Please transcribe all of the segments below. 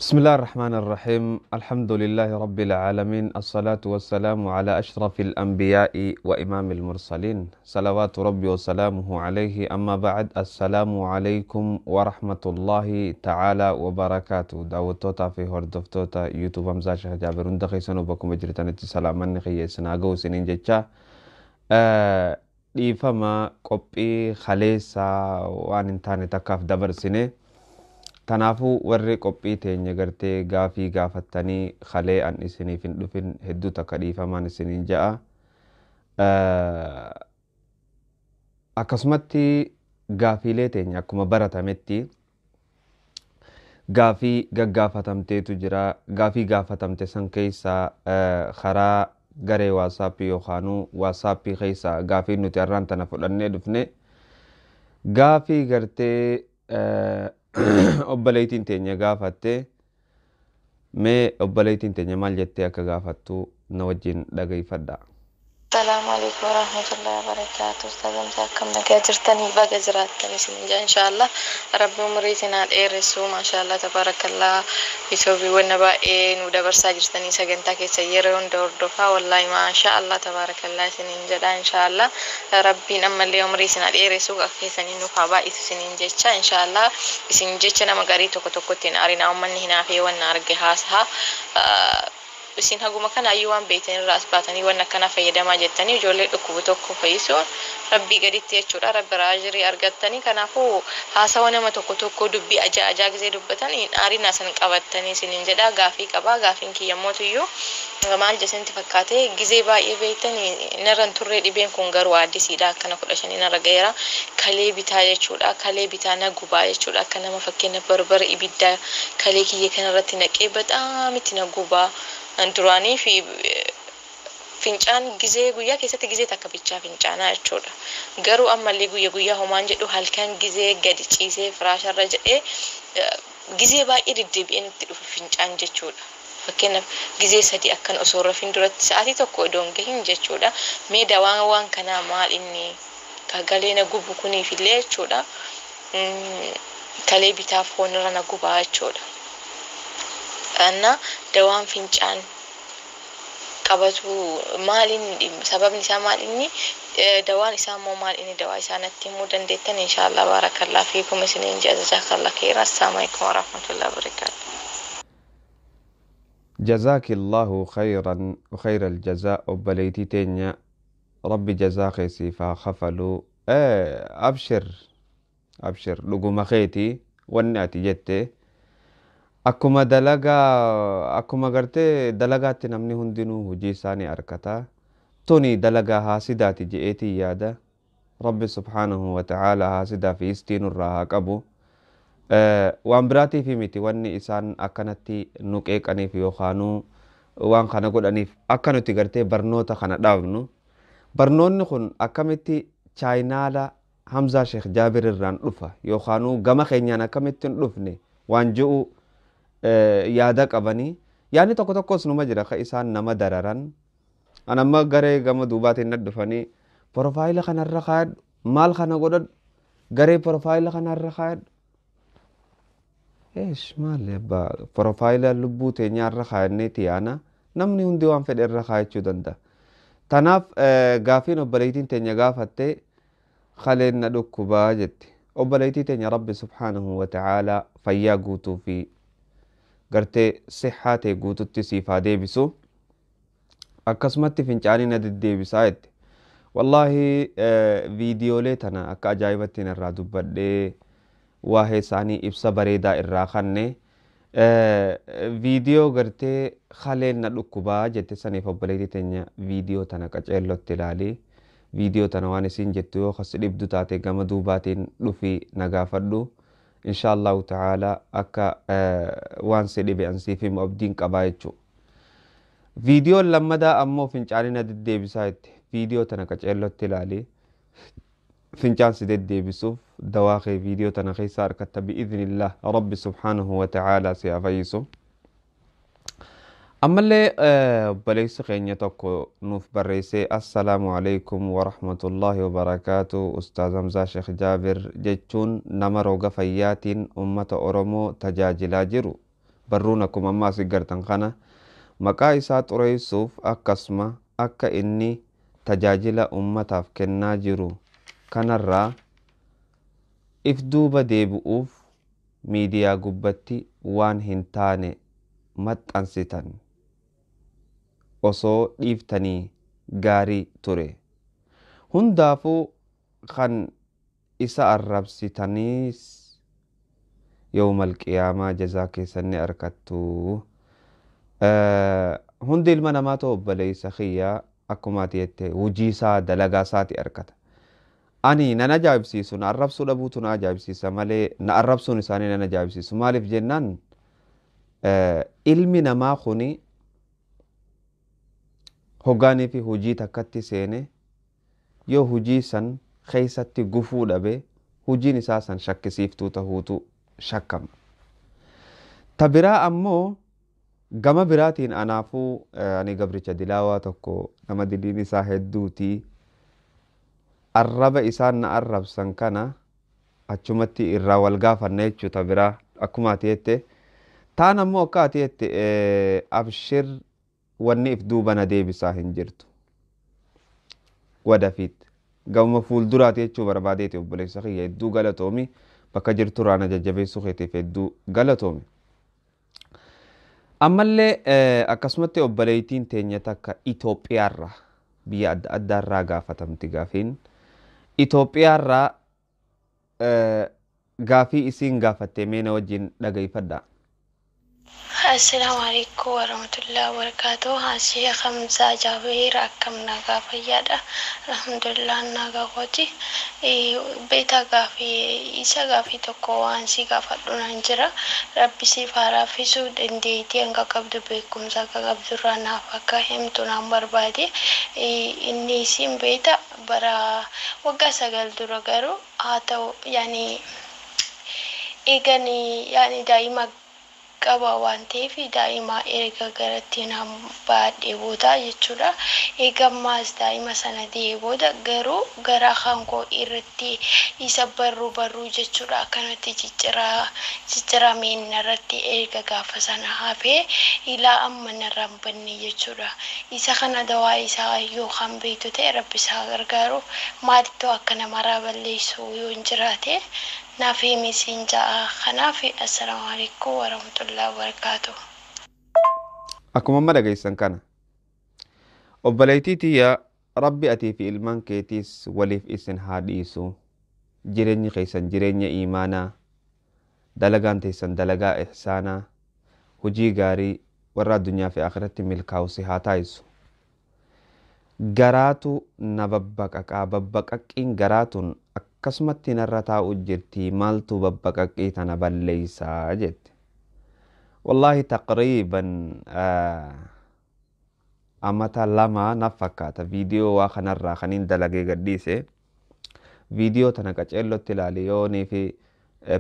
بسم الله الرحمن الرحيم الحمد لله رب العالمين الصلاة والسلام على أشرف الأنبياء وإمام المرسلين صلوات ربي وسلامه عليه أما بعد السلام عليكم ورحمة الله تعالى وبركاته دعوتوتا في هردفتوتا يوتيوب أمزا شيخ جابر دقيسانو بكم اجرتان سلامان نخي سناغو سنين جيتشا dhiifama qophii kaleessaa waan hin taane takkaaf dabarsine kanaafuu warri qophii teenya gartee gaafii gaafattanii kalee an isiniif hin dhufin hedduu takka dhiifamaan isiniin ja'a. Akkasumatti gaafiilee teenya akkuma baratametti gaafii gaggaafatamteetu jira. Gaafii gaafatamte san keessaa karaa garee waasappii yookaanuu waasappii keessaa gaafii nuti har'aan tana fudhannee dhufne gaafii gartee obboleettiin teenya gaafatte mee obboleettiin teenya maal jettee akka gaafattu na wajjin dhageeffadha. السلام عليكم ورحمة الله وبركاته. أستاذ مساكم نكاجرتني بقى زراتني سنجا إن شاء الله ربي مريتنا الإيرسو ما شاء الله تبارك الله بيسوبي والنبائين ودبر ساجرتني سجنتا كيسيرون دور دفا والله ما شاء الله تبارك الله سننجا إن شاء الله ربي نما اليوم مريتنا الإيرسو أكيسني نفعبا إثسننجا إن شاء الله سننجا نما قريتو كتوكتين أرينا أمني هنا في والنار جهازها isin haguma kana ayyuwan beeytan irraa asbaatanii waan akkana fayyadamaa jettanii ijoollee dhukkubu tokko fayyisuun rabbii gaditti jechuudha. Rabbi raajirii argattanii kanaafuu haasawa nama tokko dubbii ajaa gisee dubbatanii aariin asan qabattanii isiniin jedha. Gaafii qabaa gaafiin kiyyamootuyyuu maal jesanti fakkaatee gisee baay'ee beeytanii narran turree dhibeen kun garuu addisiidha akkana 15 narra gaheera. Kalee bitaa jechuudha. Kalee bitaa na gubaa jechuudha. Akka nama fakkeenya barbara ibiddaa kalee kiyya kanarratti naqee bataam itti na gubaa. Anturaanii fi fincaan gizee guyyaa keessatti gizee takka bichaa fincaanaa jechuudha. Garuu ammallee guyyaa homaan jedhu halkan gizee gadi ciisee firaasharra jedhee gizee baay'ee deddeebi'ee itti dhufu fincaan jechuudha. Fakkeenyaaf gizee 3 akkan osoo rafin duratti sa'aatii tokko odoon gahin jechuudha. Mee dawaan waan kanaa maal inni kagalee na gubu kuniifillee jechuudha. Kalee bitaaf foonirra na gubaa jechuudha. Anna dawaan fincaan qabatu maalin sababni isaa maalinni dawaan isaa moo maalinni dawaa isaa natti himuu dandeettan inshallah barakallahu fiikum isinin jazakallahu khairan. Assalamu alaykum wa rahmatullahi wa barakatuh. جزاك الله خيرا وخير الجزاء وبليتي تينيا ربي جزاك سيفا خفلو أبشر لقوم خيتي ونأتي جتي akkuma gartee dalagaatti namni hundinuu hojii isaanii arkata tuni dalagaa haasidaati je'eetii yaada. Rabbi subhaanahu wa ta'ala haasidaa fi istiinurraa haa qabu. Waan biraatiif miti wanni isaan akkanatti nu qeeqaniif yookaanuu waan kana godhaniif akka nuti gartee barnoota kana dhaabnu. Barnoonni kun akkamitti chaayinaala Hamzaa Sheekh Jaabir irraan dhufa yookaanuu gama keenyaan akkamitti hin dhufne waan ji'u yaada qabanii yaani tokkos numa jira ka isaan nama dararan. Anamma garee gama duubaatiin na dhufanii profaayila kanarra kaayadhu maal kana godhadhu garee profaayila kanarra kaayadhu maal eebbaa profaayila lubbuu teenyaarra kaayadneeti yaana namni hundi waan fedhe irra kaayachuu danda'a. Tanaaf gaafiin obboleettiin teenya gaafatte kaleen na dhukkubaa jette. Obboleettii teenya Rabbi subhaanahu wa ta'aalaa fayyaa guutuu fi gartee sixaa ta'e guututti siif haa deebisu. Akkasumatti fincaanii na deddeebisaa jette. Wallaahi viidiyoolee tana akka ajaa'ibatti irraa dubbadhee waa'ee isaanii ibsa bareedaa irraa kanne viidiyoo gartee kaleen na dhukkubaa jette saniif obboleettii teenya viidiyoo tana qaceellotti ilaalee viidiyoo tana waan isin jettu yoo kas dhibdu taate gama duubaatiin dhufi na gaafadhu. Inshallah ta'ala akka waan se dhibe ansiif himu abdiin qabaa jechuudha. Viidiyoon lammadaa ammoo fincaanii na deddeebisaa jette. Viidiyoo tana qaceellotti ilaalee fincaan si deddeebisuuf dawaa kee viidiyoo tana keessaa harkatta bi'iidhnillah Rabbi subhaanahu wa ta'ala si haa fayyisu. Ammallee obboleessi keenya tokko nuuf barreessee assalaamu alaykum wa rahmatullahi wa barakaatu. Ustaaz Hamzaa Sheekh Jaabir jechuun nama roga fayyaatiin ummata Oromoo tajaajilaa jiru barruun akkuma ammaa si gartan kana maqaa isaa xureessuuf akkasuma akka inni tajaajila ummataaf kennaa jiru kanarraa if duuba deebi'uuf miidiyaa gubbatti waan hin taane maxxansitan osoo dhiiftanii gaarii ture. Hundaafuu kan isa arrabsitaniis yawmal qiyaamaa jazaa keessan ni argattu. Hundi ilma namaa ta'u obboleessa kiyyaa akkuma ati jette hojii isaa dalagaa isaati argata. Ani nan ajaa'ibsiisu na arrabsuu dhabuutu na ajaa'ibsiisa malee na arrabsuun isaanii nan ajaa'ibsiisu. Maaliif jennaan ilmi namaa kuni hoggaanii fi hojii takkatti seene yoo hojii san keessatti gufuu dhabe hojiin isaa san shakkisiiftuu ta'uutu shakkama. Ta biraa ammoo gama biraatiin anaafuu ani gabricha dilaawaa tokko nama diliin isaa hedduutii arraba isaan na arrabsan kana achumatti irraa wal gaafanna jechuu. Ta biraa akkuma ati jette taan ammoo akka ati jette abshir wanni if duuba na deebisaa hin jirtu wadafiit gama fuulduraati jechuu barbaadeeti obboleessa kiyya hedduu galatoomi bakka jirtu raana jajjabeessuu keetiif hedduu galatoomi. Ammallee akkasumatti obboleettiin teenya takka Itoophiyaarraa biyya adda addaarraa gaafatamti gaafiin. Itoophiyaarraa gaafii isiin gaafatte meena wajjin dhaggeeffadhaa. Assalamu alaikum warahmatullahi wabarakatuh. Haashiya Hamza Jabeer akkam nagaa fayyaadha. Alhamdulillah nagaa kooti. Beeta gaafii isa gaafii tokko waan si gaafadhu nan jira. Rabbi siif haa laaffisu dandeettii hanga qabdu beekumsa akka qabdurraa naaf akka himtu nan barbaade. Inni isin beeta bara waggaa 9 dura garuu haa ta'u eeganii daa'ima qaba waan ta'eef daa'ima erga garatti nam baadhee booda jechuudha. Eegammaas daa'ima sana dee'ee booda garuu garaa hankoo irratti isa barruu jechuudha. Akkanatti ciccirameen irratti erga gaafa sana hafee ilaa amma narraan banne jechuudha. Isa kana dawaa isaa yoo kan beektu ta'e rabbi isaa gargaaru maalittoo akka namarraa balleessu yoo hin jiraate nafi misinja khanafi. Assalamu alaikum warahmatullahi wabarakatuh. Akkuma amma dhageessan kana obboleettii tiyya rabbi atii fi ilmaan keetiis waliif isin haa dhiisu. Jireenyi keessan jireenya iimaanaa, dalagaan teessan dalagaa ihsaanaa, hojii gaarii warra addunyaa fi akhiratti milkaa'u haa taasisu. Garaatu na babbaqaqqiin garaatun akkasumatti narra taa'u jirti maaltu babbaqaqqii tana balleeysaa jette. Wallahi taqriiban amata lama na fakkaata viidiyoo waa kanarraa kaniin dalagee gadhiise. Viidiyoo tana qaceellotti ilaali yoonii fi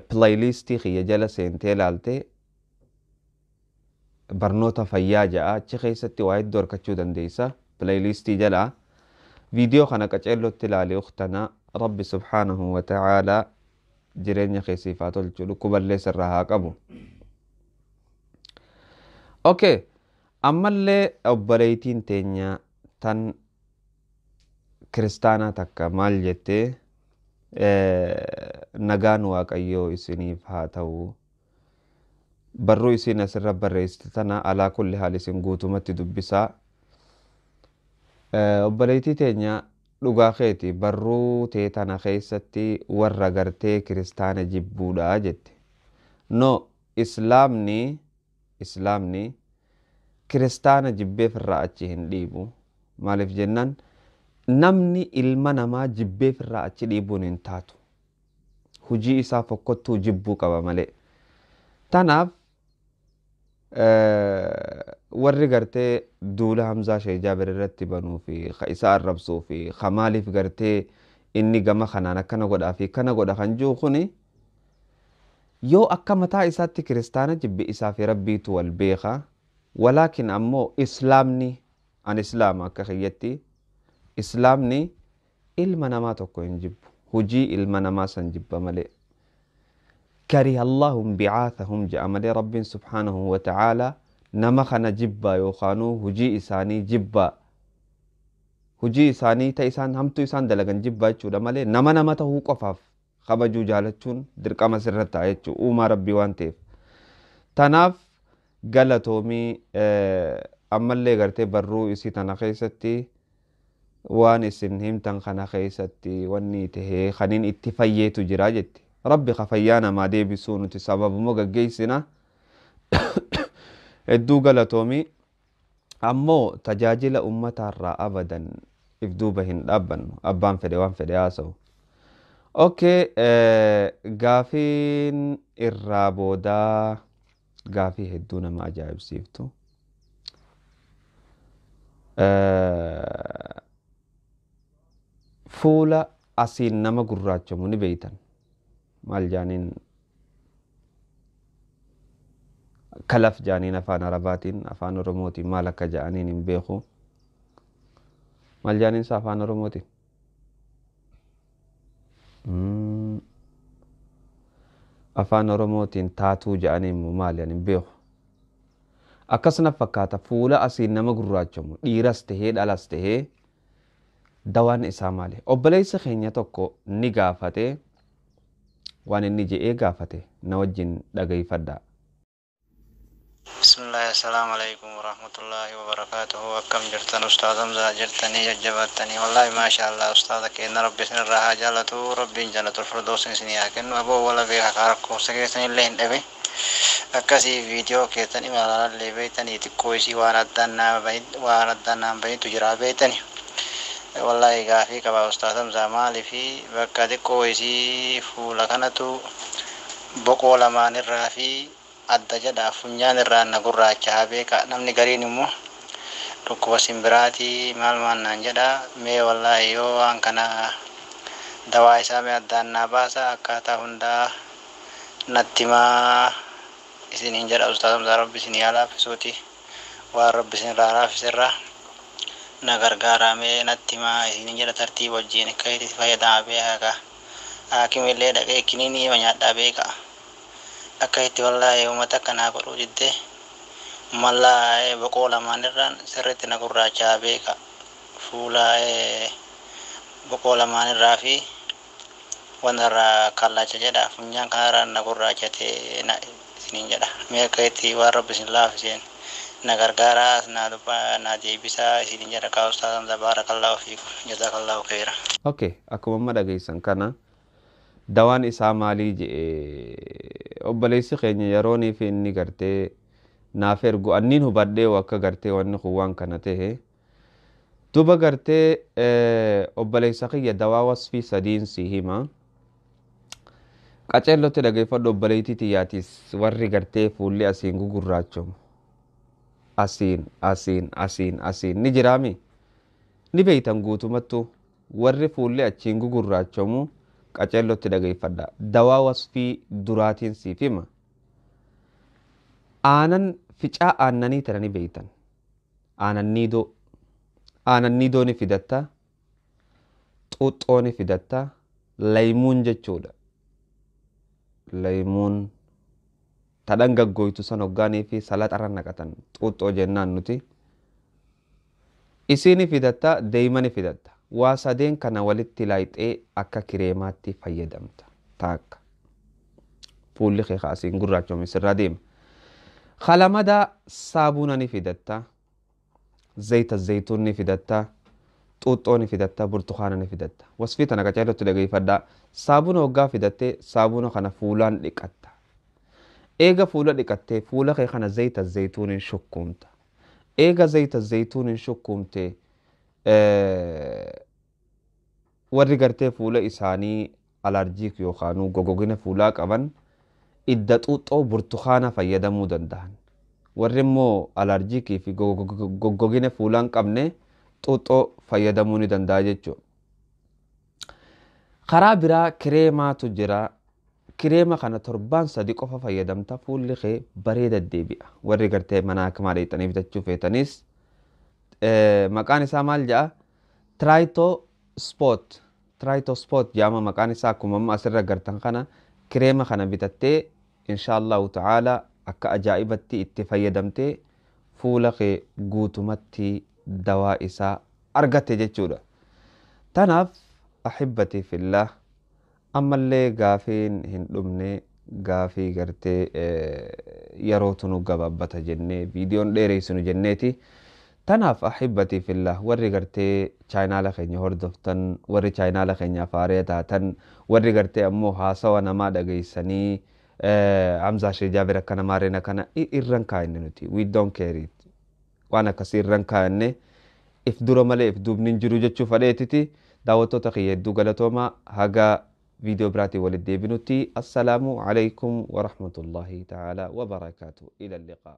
playlistii kiyya jala seentee ilaalte barnoota fayyaa ja'a achi keessatti waa hedduu argachuu dandeessa. Playlistii jala viidiyoo kana qaceellotti ilaali uktana. Rabbi subhanahu wa ta'ala jireenya keessiifaa tolchu dhukkuballee sirraa haa qabu. Okay, ammallee obboleettiin teenya tan kiristaanaa takka maal jettee nagaan waaqayyoo isiniif haa ta'u. Barruu isin asirra barreessite tana alaa kulli haal isin guutumatti dubbisaa. Obboleettii teenya dhugaa keeti barruu tee tana keessatti warra gartee kiristaana jibbuudha jette. No, islaamni kiristaana jibbeef irraa achi hin dhiibu. Maaliif jennaan namni ilma namaa jibbeef irraa achi dhiibuun hin taatu. Hujii isaa fokkottuu jibbuu qaba malee. Tanaaf warri gartee duula Hamzaa Sheekh Jaabir irratti banuu fi isa arrabsuu fi maaliif gartee inni gama kanaan akkana godhaa fi kana godha kan jiru kuni yoo akka mataa isaatti kiristaana jibbe isaa fi rabbiitu wal beeka. Walaakin ammoo islaamni an islaama akka kiyyatti islaamni ilma namaa tokko hin jibbu. Hujii ilma namaa san jibba malee. كره الله انبعاثهم جامل رب سبحانه وتعالى نما خنا جبا يوخانو هجي إساني جبا هجي إساني تيسان همتو إسان دلغن جبا يچو دمالي نما تهو قفاف خبجو جالچون درقا مسرطا يچو اوما ربي وانتيف تناف غلطومي أمالي غرتي برو إسي تنخيستي وان إسن همتن خنخيستي واني تهي خنين اتفايتو جراجتي ربي خفيانا ما دي بسونو تسبب موغا جيسنا ادو غلطومي امو تجاجل امتا را ابدا افدو بهن ابان فدي وان فدي اسو اوكي غافين الرابودا غافي هدونا ما جايب سيفتو فولا اسين نما غراچو مني بيتن مال جانين كلف جانين أفان عرباتين أفان رموتي مالك جانين بيخو مال جانين سافان رموتي أفان رموتين تاتو جانين مال يعني بيخو أكسنا فكاتا فولا أسين نما قراتشم إيراسته دالاسته دوان إسامالي أبليس خينيا توكو نغافته وان النجي غافته نوجين دغاي فدا بسم الله السلام عليكم ورحمة الله وبركاته وكم جرتن أستاذ أمزا جرتني جبتني والله ما شاء الله أستاذك إن ربي سن الرها جالته ربي جالته الفردوس سنياكن وابو ولا فيها خاركو سكيسن اللين أبي أكاسي فيديو كيتني مالا اللي بيتني تكويسي واردنا بين تجرا بيتني والله غافي كبا أستاذ أمزا مالي في بكادي كويسي فولا كانتو بقو لما نرافي adda jedha funyaan irraa na gurraachaa beeka namni gariin immoo dhukkuba simbiraati maal naan jedha mee wallahi yoo waan kana dawaa isaa mee addaan naa baasa akkaataa hundaa natti maa isiniin jedha ustaadamsa rabbi isinii halaafisuuti waan rabbi isin irraa laafisirra na gargaaraa mee natti maa isiniin jedha tartiiba wajjiin akka itti fayyadamaa beeka haakimillee dhaqee kiniinii hima nyaadhaa beeka akka itti wallahi uummata kanaa godhuu jidde malla boqoo lamaan irraan sirriitti na gurraachaa beeka fuula boqoo lamaan irraa fi wanarraa kallacha jedha funyaan kanarraan na gurraachate na isiniin jedha mee akka itti waan rabbi isin laafiseen na gargaaraa na deebisaa isiniin jedha kaa ustaadamsa baarakallahu fiikum jazakallahu khayra. Okay, akkuma amma dhageessan kana dawaan isaa maalii jedhe obboleessi keenya yeroonii fi inni gartee naaf ergu anniin hubadhee akka gartee wanni kun waan kana ta'e duba gartee obboleessa kiyya dawaa wasfii sadiin si hima qaceellotti dhageeffadhu obboleettii tiyyaatis warri gartee fuulli asiin gugurraachamu asiin ni jiraami ni beeytan guutumattu warri fuulli achiin gugurraachamu qaceellotti dhageeffadha dawaa wasfii duraatiin siif hima aanan ficaa aannanii tanani beeytan aanan niidoo ni fidatta xuuxxoo ni fidatta laymuun jechuudha laymuun tadhan gaggoytu san hoggaanii fi salaxarra naqatan xuuxxoo jennaan nuti isii ni fidatta deeyma ni fidatta waa sadeen kana walitti laayxee akka kireemaatti fayyadamta taakka fuulli kee asiin gurraachome sirraa deema kalamada saabuna ni fidatta zayta zaytuun ni fidatta xuuxxoo ni fidatta burtukaana ni fidatta wasfii tana qaceellotti dhageeffadhaa saabuna hoggaa fidattee saabuna kana fuulaan dhiqatta eega fuula dhiqattee fuula kee kana zayta zaytuuniin shukkuumta eega zayta zaytuuniin shukkuumte warri gartee fuula isaanii alarjiik yookaan gogogina fuulaa qaban idda xuuxxoo burtukaana fayyadamuu danda'an warri immoo alarjiikii fi gogogina fuulaan qabne xuuxxoo fayyadamuu ni danda'a jechuudha. Karaa biraa kireemaatu jira. Kireema kana torbaan sadi qofa fayyadamta fuulli kee bareeda deebi'a. Warri gartee mana hakimaa dheeyxanii bitachuu feetanis maqaan isaa maal jedha? Tiraayitoo spoot jedhama maqaan isaa akkuma amma asirra gartan kana kireema kana bitattee insha allahu ta'ala akka ajaa'ibatti itti fayyadamtee fuula kee guutumatti dawaa isaa argatte jechuudha. Tanaaf ahibbati fillah ammallee gaafiin hin dhumne gaafii gartee yerootu nu gabaabbata jennee viidiyoon dheereessinu jenneeti. Tanaaf ahibbati fillah warri gartee chaayinaala keenya hordoftan, warri chaayinaala keenya faaree taatan, warri gartee ammoo haasawa namaa dhageessanii Hamzaa Shee Jaabir akka namaa reena kana irran kaa'inne nuti. We don't care it. Waan akkasii irran kaa'inne if dura malee if duubni hin jiru jechuu fadheetiti. Daawwattoota kiyya hedduu galatoomaa haga فيديو براتي والدي بنوتي. السلام عليكم ورحمة الله تعالى وبركاته. إلى اللقاء.